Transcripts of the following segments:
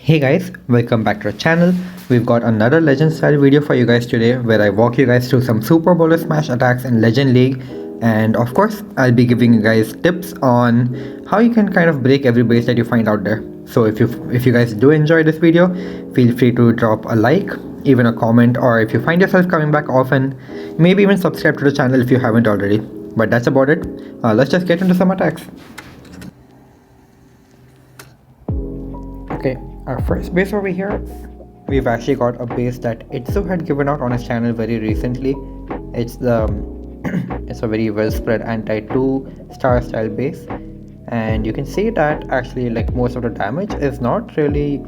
Hey guys, welcome back to our channel. We've got another legend style video for you guys today where I walk you guys through some super bowler smash attacks in Legend League, and of course I'll be giving you guys tips on how you can kind of break every base that you find out there. So if you guys do enjoy this video, feel free to drop a like, even a comment, or if you find yourself coming back often, maybe even subscribe to the channel if you haven't already. But that's about it. Let's just get into some attacks. Okay, our first base over here, we've actually got a base that Itsu had given out on his channel very recently. It's the it's a very well spread anti-2 star style base, and you can see that actually like most of the damage is not really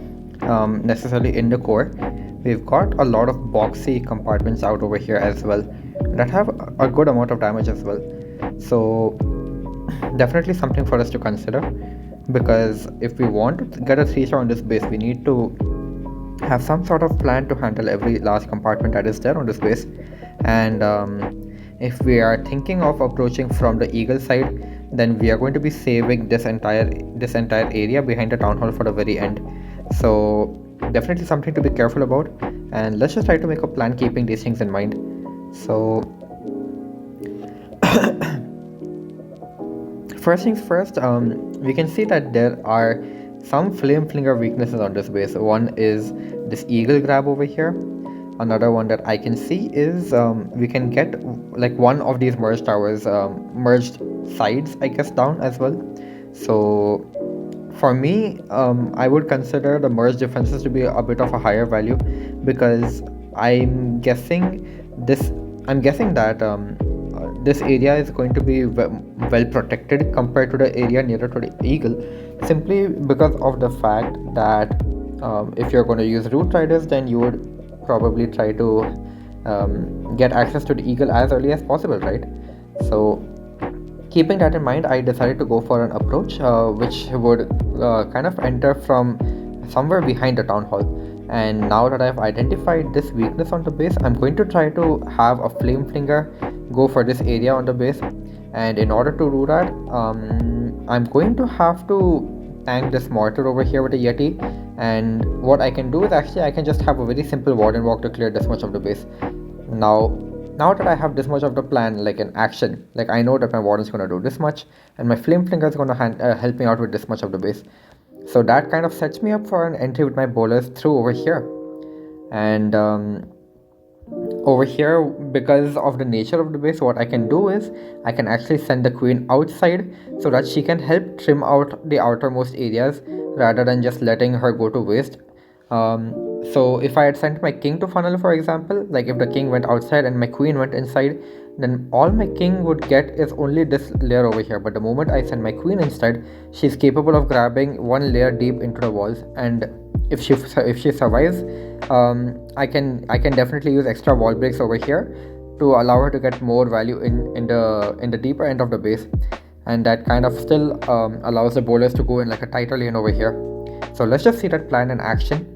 necessarily in the core. We've got a lot of boxy compartments out over here as well that have a good amount of damage as well. So definitely something for us to consider, because if we want to get a 3-star on this base, we need to have some sort of plan to handle every last compartment that is there on this base. And if we are thinking of approaching from the eagle side, then we are going to be saving this entire area behind the town hall for the very end. So definitely something to be careful about, and let's just try to make a plan keeping these things in mind. So first things first, we can see that there are some flame flinger weaknesses on this base. One is this eagle grab over here. Another one that I can see is we can get like one of these merged towers, merged sides I guess, down as well. So for me, I would consider the merged defenses to be a bit of a higher value, because I'm guessing that this area is going to be well protected compared to the area nearer to the eagle, simply because of the fact that if you're going to use root riders, then you would probably try to get access to the eagle as early as possible, right? So keeping that in mind, I decided to go for an approach which would kind of enter from somewhere behind the town hall. And now that I've identified this weakness on the base, I'm going to try to have a flame flinger go for this area on the base. And in order to do that, I'm going to have to tank this mortar over here with a Yeti. And what I can do is actually I can just have a very simple warden walk to clear this much of the base. Now that I have this much of the plan, like in action, like I know that my warden's going to do this much and my flame flinger is going to help me out with this much of the base. So that kind of sets me up for an entry with my bowlers through over here. And over here, because of the nature of the base, what I can do is I can actually send the queen outside so that she can help trim out the outermost areas rather than just letting her go to waste. So if I had sent my king to funnel, for example, like if the king went outside and my queen went inside, then all my king would get is only this layer over here. But the moment I send my queen inside, she's capable of grabbing one layer deep into the walls, and if she survives, I can definitely use extra wall breaks over here to allow her to get more value in the deeper end of the base, and that kind of still allows the bowlers to go in like a tighter lane over here. So let's just see that plan in action.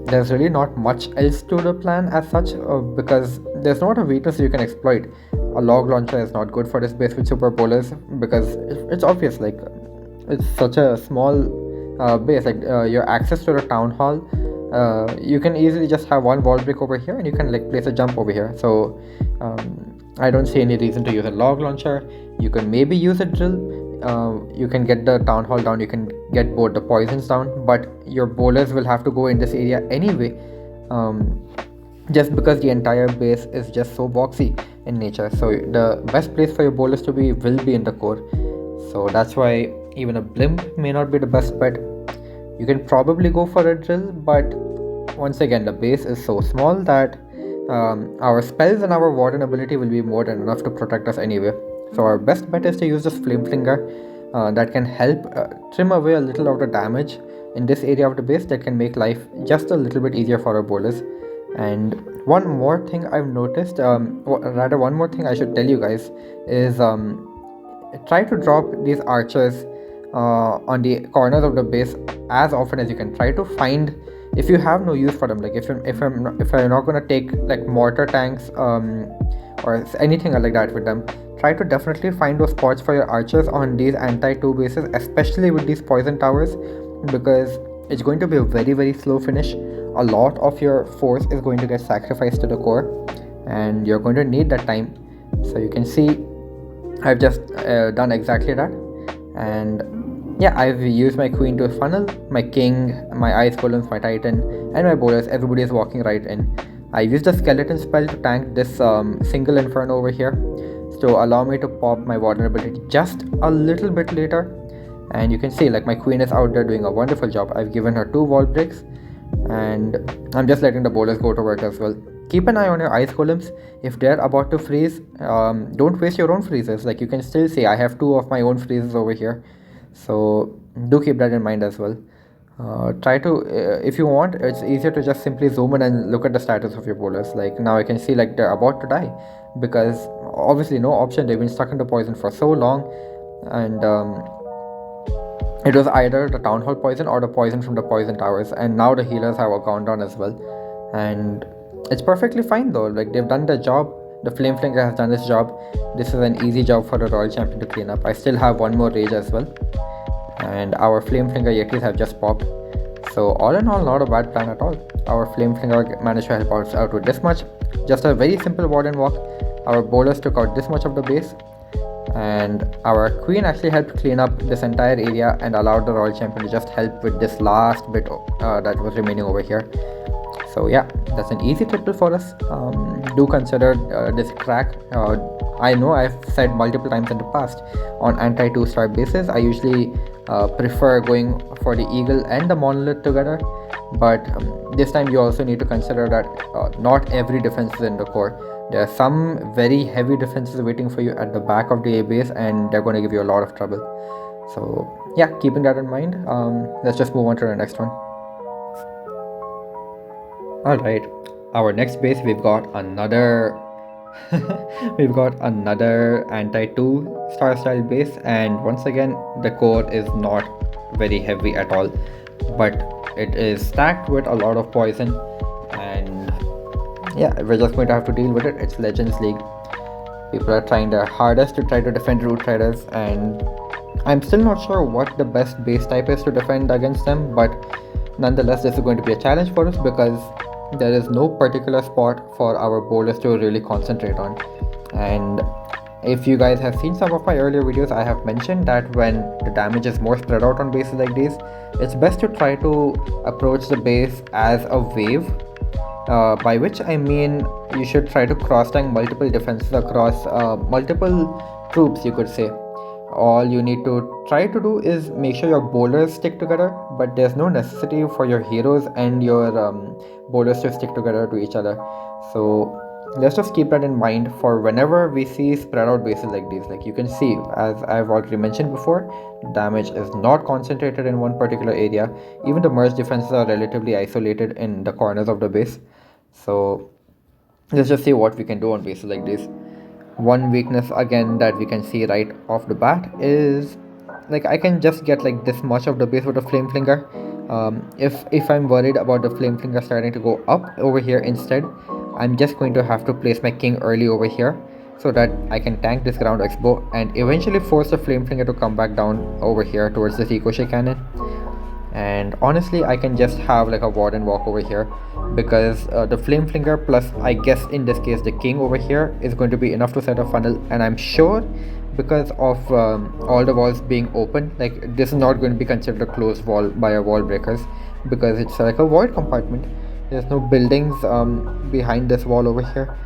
There's really not much else to the plan as such, because there's not a weakness you can exploit. A log launcher is not good for this base with super bowlers, because it's obvious, like it's such a small base, like your access to the town hall, you can easily just have one wall break over here and you can like place a jump over here. So I don't see any reason to use a log launcher. You can maybe use a drill. You can get the town hall down, you can get both the poisons down, but your bowlers will have to go in this area anyway, just because the entire base is just so boxy in nature. So the best place for your bowlers to be will be in the core. So that's why even a blimp may not be the best bet. You can probably go for a drill, but once again the base is so small that our spells and our warden ability will be more than enough to protect us anyway. So our best bet is to use this flame flinger that can help trim away a little of the damage in this area of the base, that can make life just a little bit easier for our bowlers. And one more thing I've noticed, one more thing I should tell you guys is try to drop these archers on the corners of the base as often as you can. Try to find, if you have no use for them, like if you're not going to take like mortar tanks or anything like that with them, try to definitely find those spots for your archers on these anti-2 bases, especially with these poison towers, because it's going to be a very slow finish. A lot of your force is going to get sacrificed to the core, and you're going to need that time. So you can see I've just done exactly that. And yeah, I've used my queen to funnel my king, my ice golems, my titan, and my bowlers. Everybody is walking right in. I used the skeleton spell to tank this single inferno over here to allow me to pop my vulnerability just a little bit later. And you can see like my queen is out there doing a wonderful job. I've given her 2 wall breaks, and I'm just letting the bowlers go to work as well. Keep an eye on your ice golems. If they're about to freeze, don't waste your own freezes. Like you can still see I have 2 of my own freezes over here, so do keep that in mind as well. Try to if you want, it's easier to just simply zoom in and look at the status of your bowlers. Like now I can see like they're about to die, because obviously no option, they've been stuck in the poison for so long. And it was either the town hall poison or the poison from the poison towers, and now the healers have gone down as well. And it's perfectly fine though, like they've done their job. The flame flinger has done his job. This is an easy job for the royal champion to clean up. I still have 1 more rage as well, and our flame flinger yetis have just popped. So all in all, not a bad plan at all. Our flame flinger managed to help us out with this much. Just a very simple warden walk. Our bowlers took out this much of the base, and our queen actually helped clean up this entire area and allowed the royal champion to just help with this last bit that was remaining over here. So yeah, that's an easy triple for us. Do consider this crack. I know I've said multiple times in the past, on anti 2-star bases I usually prefer going for the eagle and the monolith together, but this time you also need to consider that not every defense is in the core. There are some very heavy defenses waiting for you at the back of the A base, and they're going to give you a lot of trouble. So yeah, keeping that in mind, let's just move on to the next one. Alright, our next base, we've got another we've got another anti 2-star style base, and once again the core is not very heavy at all, but it is stacked with a lot of poison. And yeah, we're just going to have to deal with it. It's Legends League. People are trying their hardest to try to defend Root Riders, and I'm still not sure what the best base type is to defend against them, but nonetheless this is going to be a challenge for us, because there is no particular spot for our bowlers to really concentrate on. And if you guys have seen some of my earlier videos, I have mentioned that when the damage is more spread out on bases like these, it's best to try to approach the base as a wave, by which I mean you should try to cross tank multiple defenses across multiple troops, you could say. All you need to try to do is make sure your bowlers stick together, but there's no necessity for your heroes and your bowlers to stick together to each other. So let's just keep that in mind for whenever we see spread out bases like these. Like you can see, as I've already mentioned before, damage is not concentrated in one particular area. Even the merge defenses are relatively isolated in the corners of the base. So let's just see what we can do on bases like this. One weakness again that we can see right off the bat is like I can just get like this much of the base with a flame flinger. If I'm worried about the flame flinger starting to go up over here instead, I'm just going to have to place my king early over here, so that I can tank this ground expo and eventually force the flame flinger to come back down over here towards the ricochet cannon. And honestly, I can just have like a warden walk over here, because the flame flinger plus I guess in this case the king over here is going to be enough to set a funnel. And I'm sure because of all the walls being open, like this is not going to be considered a closed wall by our wall breakers, because it's like a void compartment. There's no buildings behind this wall over here.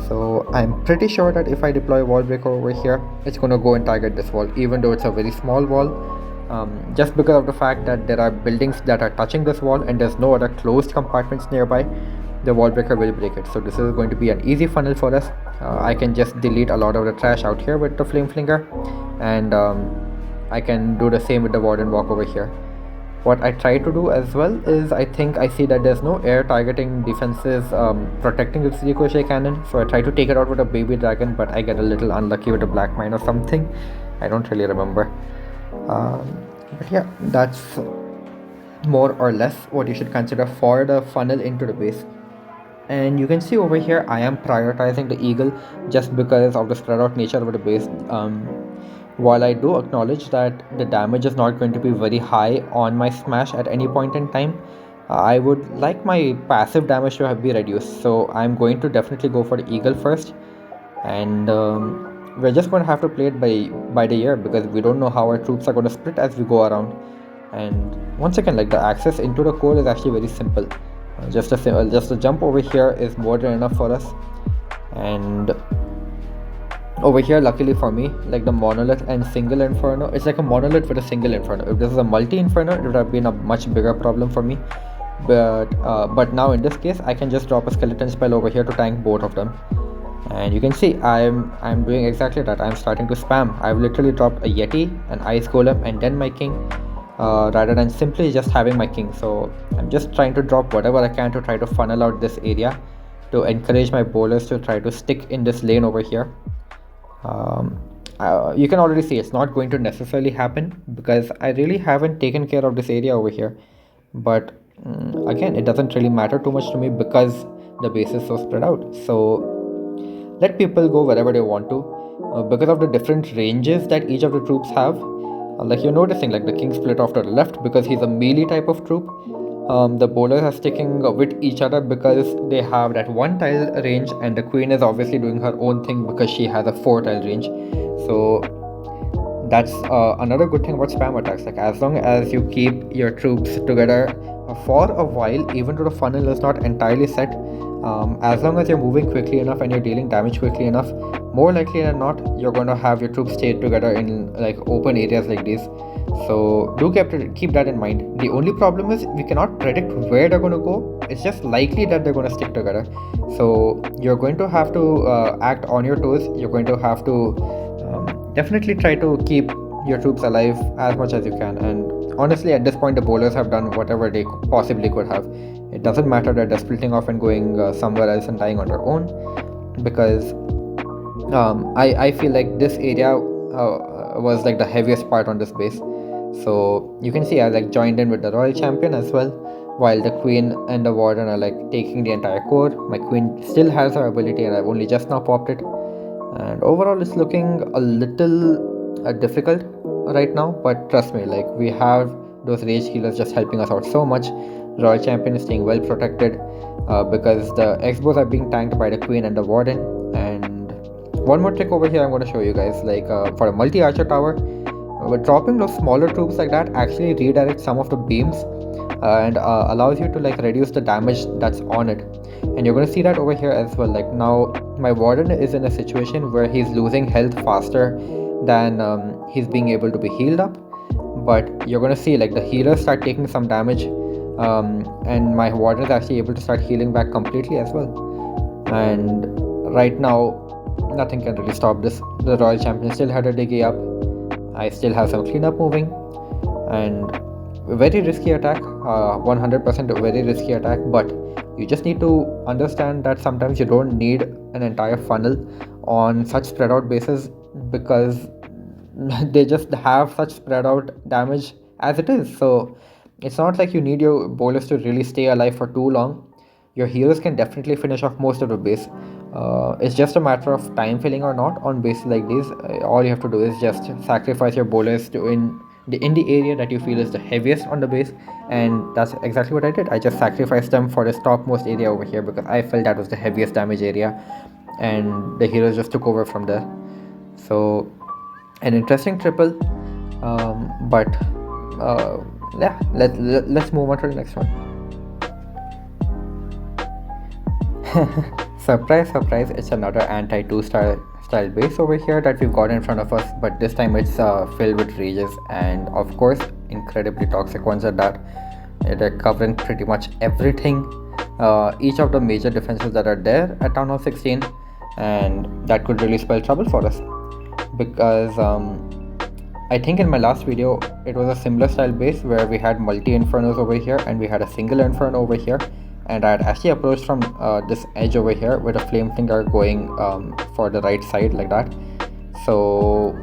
So I'm pretty sure that if I deploy a wall breaker over here, it's going to go and target this wall, even though it's a very small wall. Just because of the fact that there are buildings that are touching this wall and there's no other closed compartments nearby, the wall breaker will break it. So this is going to be an easy funnel for us. I can just delete a lot of the trash out here with the flame flinger, and I can do the same with the warden walk over here. What I try to do as well is, I think I see that there's no air targeting defenses protecting this ricochet cannon, so I try to take it out with a baby dragon, but I get a little unlucky with a black mine or something. I don't really remember. But yeah, that's more or less what you should consider for the funnel into the base. And you can see over here I am prioritizing the eagle just because of the spread out nature of the base. While I do acknowledge that the damage is not going to be very high on my smash at any point in time, I would like my passive damage to be reduced. So I'm going to definitely go for the eagle first, and we're just going to have to play it by the ear, because we don't know how our troops are going to split as we go around. And once again, like, the access into the core is actually very simple. Just a jump over here is more than enough for us. And over here, luckily for me, like, the monolith and single inferno, it's like a monolith with a single inferno. If this is a multi inferno, it would have been a much bigger problem for me. But now in this case, I can just drop a skeleton spell over here to tank both of them. And you can see I'm doing exactly that. I'm starting to spam. I've literally dropped a yeti, an ice golem, and then my king, rather than simply just having my king. So I'm just trying to drop whatever I can to try to funnel out this area, to encourage my bowlers to try to stick in this lane over here. You can already see it's not going to necessarily happen, because I really haven't taken care of this area over here. But again, it doesn't really matter too much to me, because the base is so spread out. So let people go wherever they want to, because of the different ranges that each of the troops have. Like, you're noticing, like, the king split off to the left because he's a melee type of troop. The bowlers are sticking with each other because they have that 1 tile range, and the queen is obviously doing her own thing because she has a 4 tile range. So that's another good thing about spam attacks. Like, as long as you keep your troops together for a while, even though the funnel is not entirely set, as long as you're moving quickly enough and you're dealing damage quickly enough, more likely than not, you're going to have your troops stay together in, like, open areas like these. So do keep that in mind. The only problem is we cannot predict where they're going to go. It's just likely that they're going to stick together. So you're going to have to act on your toes. You're going to have to definitely try to keep your troops alive as much as you can. And honestly, at this point, the bowlers have done whatever they possibly could have. It doesn't matter that they're splitting off and going somewhere else and dying on their own, because I feel like this area was like the heaviest part on this base. So you can see I, like, joined in with the royal champion as well, while the queen and the warden are, like, taking the entire core. My queen still has her ability, and I've only just now popped it. And overall, it's looking a little difficult right now, but trust me, like, we have those rage healers just helping us out so much. Royal champion is staying well protected, because the X-bows are being tanked by the queen and the warden. And one more trick over here I'm going to show you guys, like, for a multi-archer tower, dropping those smaller troops like that actually redirects some of the beams, and allows you to, like, reduce the damage that's on it. And you're going to see that over here as well. Like, now my warden is in a situation where he's losing health faster than he's being able to be healed up. But you're going to see, like, the healers start taking some damage, and my warden is actually able to start healing back completely as well. And right now, nothing can really stop this. The royal champion still had a diggy up. I still have some cleanup moving, and very risky attack, 100% very risky attack. But you just need to understand that sometimes you don't need an entire funnel on such spread out bases, because they just have such spread out damage as it is. So it's not like you need your bowlers to really stay alive for too long. Your heroes can definitely finish off most of the base. It's just a matter of time filling or not on bases like these. All you have to do is just sacrifice your bowlers to in the area that you feel is the heaviest on the base, and that's exactly what I did. I just sacrificed them for this topmost area over here, because I felt that was the heaviest damage area, and the heroes just took over from there. So an interesting triple, but yeah, let's move on to the next one. Surprise, surprise, it's another anti 2-star style base over here that we've got in front of us, but this time it's filled with rages, and of course incredibly toxic ones at that. They're covering pretty much everything, each of the major defenses that are there at Town Hall 16, and that could really spell trouble for us, because I think in my last video it was a similar style base where we had multi infernos over here and we had a single inferno over here, and I had actually approached from this edge over here with a flame finger going for the right side like that. So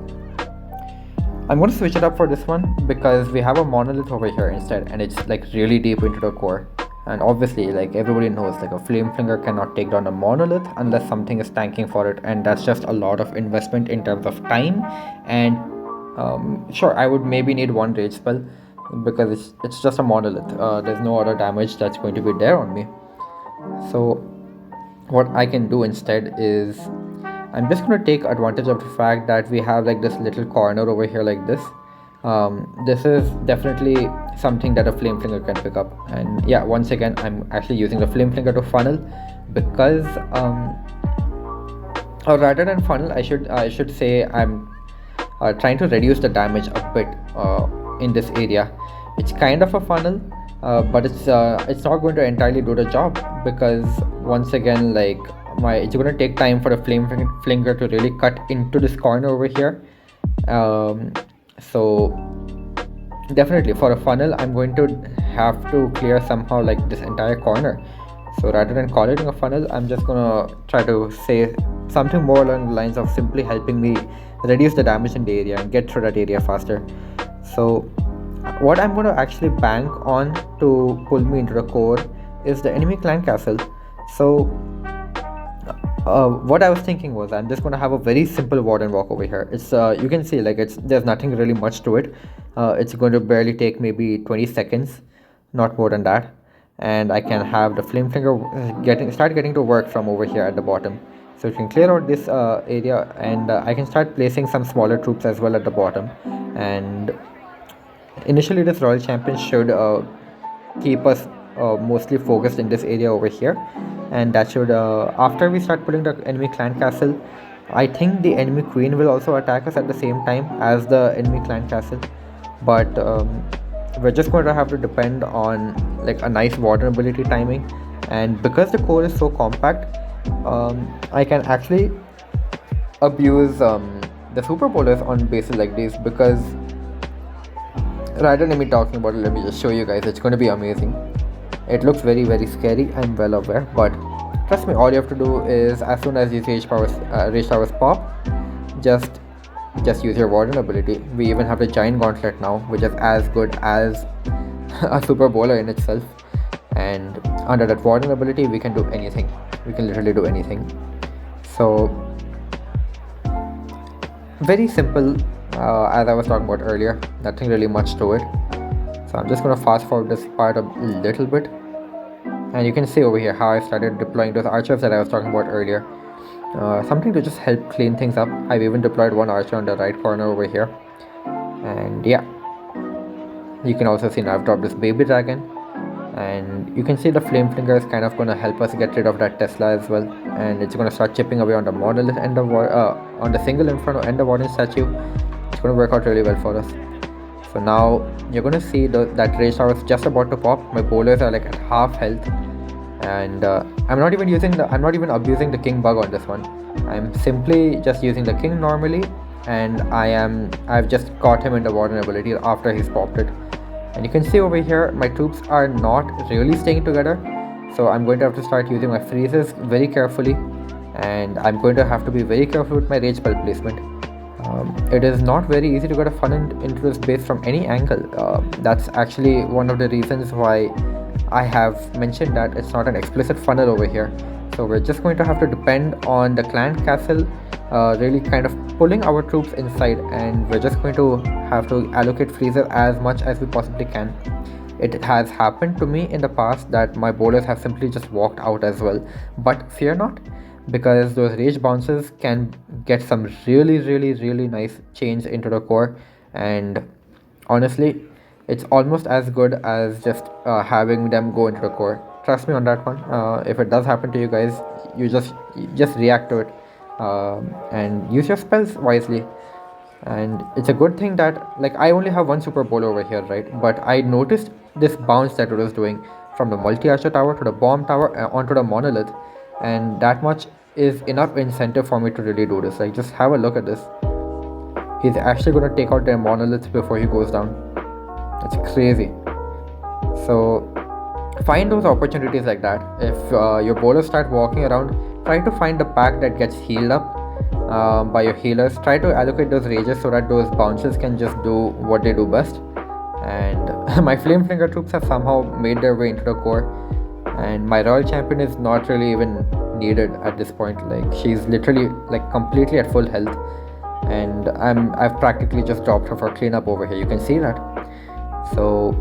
I'm going to switch it up for this one, because we have a monolith over here instead, and it's, like, really deep into the core. And obviously, like, everybody knows, like, a flame finger cannot take down a monolith unless something is tanking for it, and that's just a lot of investment in terms of time and Sure, I would maybe need one rage spell because it's just a monolith. There's no other damage that's going to be there on me. So what I can do instead is I'm just going to take advantage of the fact that we have like this little corner over here like this. This is definitely something that a flame flinger can pick up, and yeah, once again I'm actually using the flame flinger to funnel because or rather than funnel, I should say I'm trying to reduce the damage a bit in this area. It's kind of a funnel, but it's not going to entirely do the job because once again, like it's going to take time for the flame flinger to really cut into this corner over here. So definitely for a funnel, I'm going to have to clear somehow like this entire corner. So rather than call it a funnel, I'm just gonna try to say something more along the lines of simply helping me reduce the damage in the area and get through that area faster. So what I'm going to actually bank on to pull me into the core is the enemy clan castle. So what I was thinking was I'm just going to have a very simple warden walk over here. It's you can see like there's nothing really much to it. It's going to barely take maybe 20 seconds, not more than that, and I can have the flame finger start getting to work from over here at the bottom. So you can clear out this area, and I can start placing some smaller troops as well at the bottom. And initially, this royal champion should keep us mostly focused in this area over here, and that should after we start pulling the enemy clan castle, I think the enemy queen will also attack us at the same time as the enemy clan castle, but we're just going to have to depend on like a nice warden ability timing. And because the core is so compact, I can actually abuse the super bowlers on bases like these, because rather than me talking about it, let me just show you guys. It's going to be amazing. It looks very scary, I'm well aware, but trust me, all you have to do is as soon as these rage towers pop, just use your warden ability. We even have the giant gauntlet now, which is as good as a super bowler in itself, and under that warden ability we can do anything. We can literally do anything. So very simple, as I was talking about earlier, nothing really much to it. So I'm just going to fast forward this part a little bit, and you can see over here how I started deploying those archers that I was talking about earlier. Something to just help clean things up. I've even deployed one archer on the right corner over here, and yeah, you can also see now I've dropped this baby dragon, and you can see the flame flinger is kind of going to help us get rid of that Tesla as well, and it's going to start chipping away on the monolith and on the single inferno and the warden statue. It's going to work out really well for us. So now you're going to see that rage tower is just about to pop. My bowlers are like at half health, and I'm not even abusing the king bug on this one. I'm simply just using the king normally, and I've just caught him in the warden ability after he's popped it. And you can see over here my troops are not really staying together, so I'm going to have to start using my freezes very carefully, and I'm going to have to be very careful with my rage spell placement. It is not very easy to get a funnel into this base from any angle. That's actually one of the reasons why I have mentioned that it's not an explicit funnel over here. So we're just going to have to depend on the clan castle really kind of pulling our troops inside, and we're just going to have to allocate freezer as much as we possibly can. It has happened to me in the past that my bowlers have simply just walked out as well, but fear not, because those rage bounces can get some really nice change into the core, and honestly it's almost as good as just having them go into the core. Trust me on that one. If it does happen to you guys, you just react to it, and use your spells wisely. And it's a good thing that like I only have one super bowler over here, right? But I noticed this bounce that it was doing from the multi-archer tower to the bomb tower onto the monolith, and that much is enough incentive for me to really do this. Like, just have a look at this. He's actually going to take out their monoliths before he goes down. It's crazy. So find those opportunities like that. If your bowlers start walking around, try to find the pack that gets healed up by your healers. Try to allocate those rages so that those bounces can just do what they do best. And my flame flinger troops have somehow made their way into the core, and my royal champion is not really even needed at this point. Like, she's literally like completely at full health, and I've practically just dropped her for cleanup over here. You can see that. So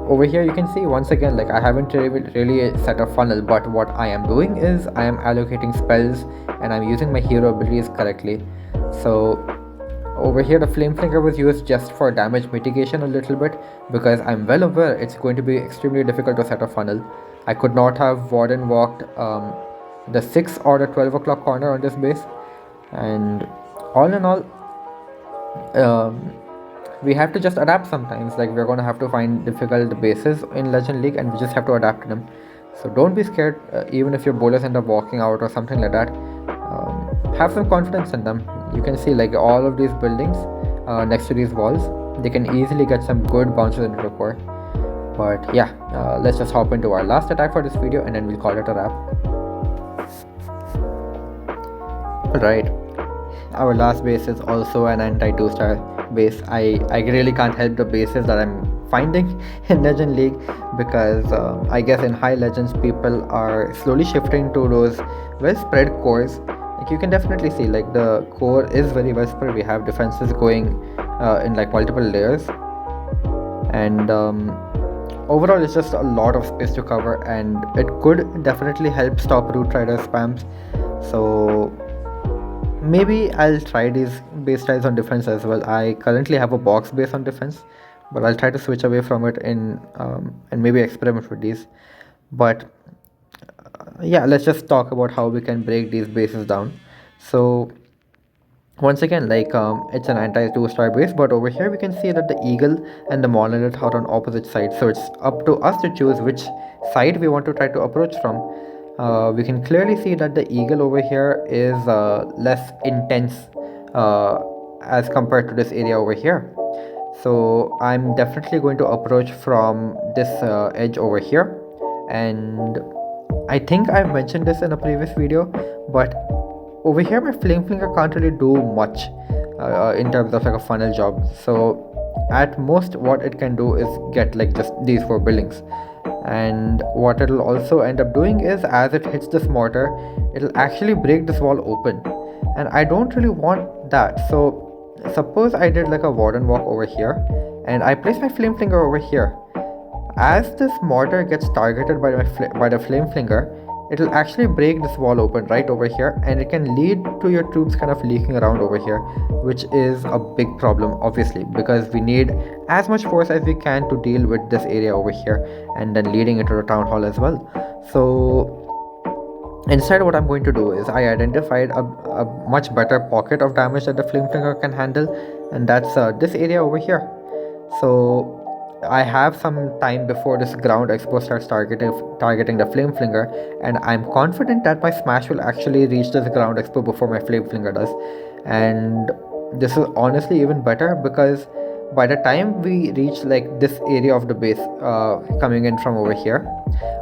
over here you can see once again, like, I haven't really set a funnel, but what I am doing is I am allocating spells and I'm using my hero abilities correctly. So over here the flame flinger was used just for damage mitigation a little bit, because I'm well aware it's going to be extremely difficult to set a funnel. I could not have warden walked the 6 or the 12 o'clock corner on this base, and all in all, we have to just adapt sometimes. Like, we're gonna have to find difficult bases in Legend League and we just have to adapt to them. So don't be scared, even if your bowlers end up walking out or something like that. Have some confidence in them. You can see, like, all of these buildings next to these walls, they can easily get some good bounces into the core. But yeah, let's just hop into our last attack for this video and then we'll call it a wrap. Alright, our last base is also an anti 2-star base. I really can't help the bases that I'm finding in Legend League, because I guess in high legends people are slowly shifting to those well spread cores. Like, you can definitely see, like, the core is very well spread. We have defenses going in like multiple layers, and overall it's just a lot of space to cover, and it could definitely help stop root rider spams. So maybe I'll try these base styles on defense as well. I currently have a box base on defense, but I'll try to switch away from it in and maybe experiment with these. But yeah, let's just talk about how we can break these bases down. So once again, like, it's an anti 2-star base, but over here we can see that the eagle and the monolith are on opposite sides, so it's up to us to choose which side we want to try to approach from. We can clearly see that the eagle over here is less intense as compared to this area over here. So I'm definitely going to approach from this edge over here, and I think I've mentioned this in a previous video, but over here my flame flinger can't really do much in terms of like a funnel job. So at most what it can do is get like just these 4 buildings, and what it'll also end up doing is, as it hits this mortar, it'll actually break this wall open, and I don't really want that. So suppose I did like a warden walk over here and I place my flame flinger over here. As this mortar gets targeted by the flame flinger, it'll actually break this wall open right over here, and it can lead to your troops kind of leaking around over here, which is a big problem obviously, because we need as much force as we can to deal with this area over here, and then leading into the town hall as well. So instead, what I'm going to do is I identified a much better pocket of damage that the flame flinger can handle, and that's this area over here. So I have some time before this ground expo starts targeting the flame flinger, and I'm confident that my smash will actually reach this ground expo before my flame flinger does. And this is honestly even better, because by the time we reach like this area of the base coming in from over here,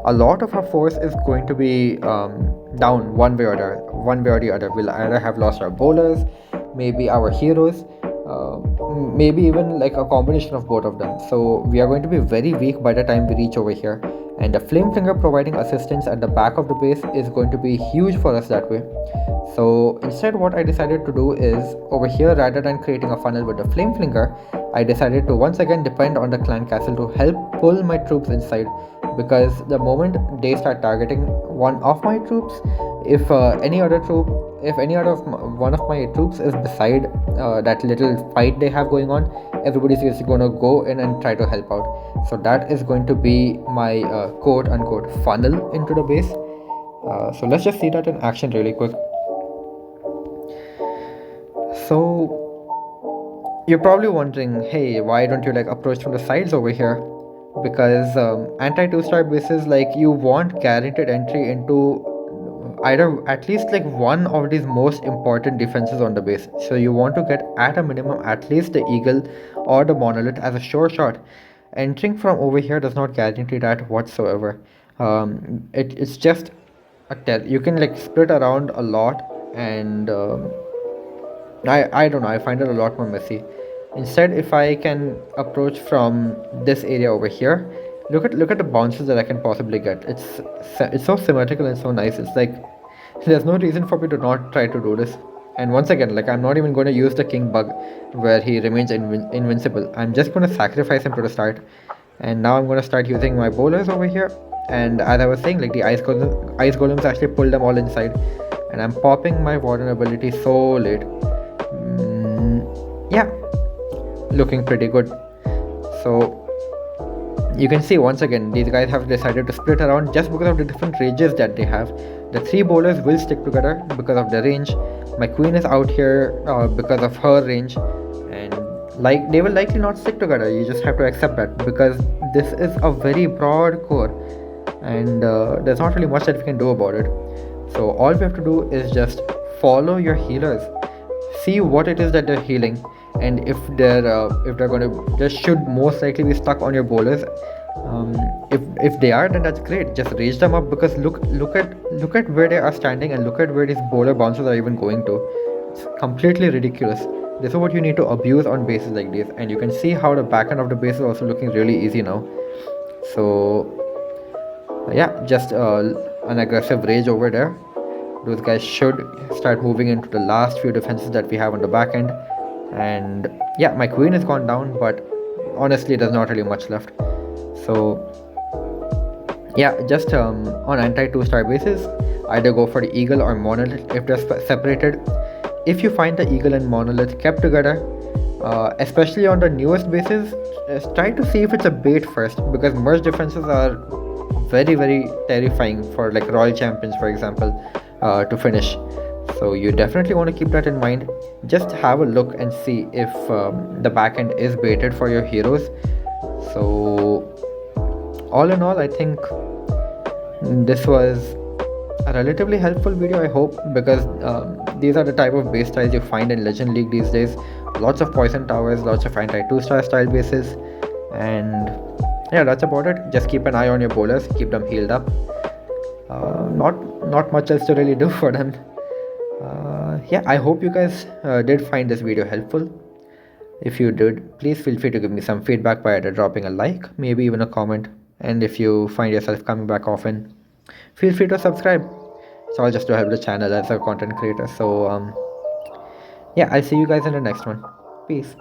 a lot of our force is going to be down one way or the other. We'll either have lost our bowlers, maybe our heroes, maybe even like a combination of both of them. So we are going to be very weak by the time we reach over here, and the flame flinger providing assistance at the back of the base is going to be huge for us that way. So instead, what I decided to do is, over here, rather than creating a funnel with the flame flinger, I decided to once again depend on the clan castle to help pull my troops inside, because the moment they start targeting one of my troops, if any other one of my troops is beside that little fight they have going on, everybody's just gonna go in and try to help out. So that is going to be my quote unquote funnel into the base. So let's just see that in action really quick. So you're probably wondering, hey, why don't you like approach from the sides over here? Because anti 2-star bases, like, you want guaranteed entry into either at least like one of these most important defenses on the base. So you want to get at a minimum at least the eagle or the monolith as a sure shot. Entering from over here does not guarantee that whatsoever. It's just a tell. You can like split around a lot, and I don't know, I find it a lot more messy. Instead, if I can approach from this area over here, look at the bounces that I can possibly get. It's so symmetrical and so nice. It's like there's no reason for me to not try to do this. And once again, like, I'm not even going to use the king bug where he remains invincible. I'm just going to sacrifice him to the start. And now I'm going to start using my bowlers over here. And as I was saying, like, the ice golems actually pull them all inside. And I'm popping my warden ability so late. Yeah, looking pretty good. So you can see once again these guys have decided to split around just because of the different ranges that they have. The three bowlers will stick together because of the range. My queen is out here because of her range, and like, they will likely not stick together. You just have to accept that, because this is a very broad core, and there's not really much that we can do about it. So all we have to do is just follow your healers, see what it is that they're healing, and if they're going to, just should most likely be stuck on your bowlers. If they are, then that's great. Just raise them up, because look at where they are standing, and look at where these bowler bounces are even going to. It's completely ridiculous. This is what you need to abuse on bases like this, and you can see how the back end of the base is also looking really easy now. So yeah, just an aggressive rage over there. Those guys should start moving into the last few defenses that we have on the back end. And yeah, my queen has gone down, but honestly there's not really much left. So yeah, just on anti 2-star bases, either go for the eagle or monolith if they're separated. If you find the eagle and monolith kept together, especially on the newest bases, try to see if it's a bait first, because merge defenses are very, very terrifying for, like, royal champions, for example, to finish. So you definitely want to keep that in mind. Just have a look and see if the backend is baited for your heroes. So all in all, I think this was a relatively helpful video, I hope, because these are the type of base styles you find in Legend League these days. Lots of poison towers, lots of anti 2-star style bases, and yeah, that's about it. Just keep an eye on your bowlers, keep them healed up. Not much else to really do for them. Yeah, I hope you guys did find this video helpful. If you did, please feel free to give me some feedback by either dropping a like, maybe even a comment. And if you find yourself coming back often, feel free to subscribe. It's all just to help the channel as a content creator. So yeah, I'll see you guys in the next one. Peace.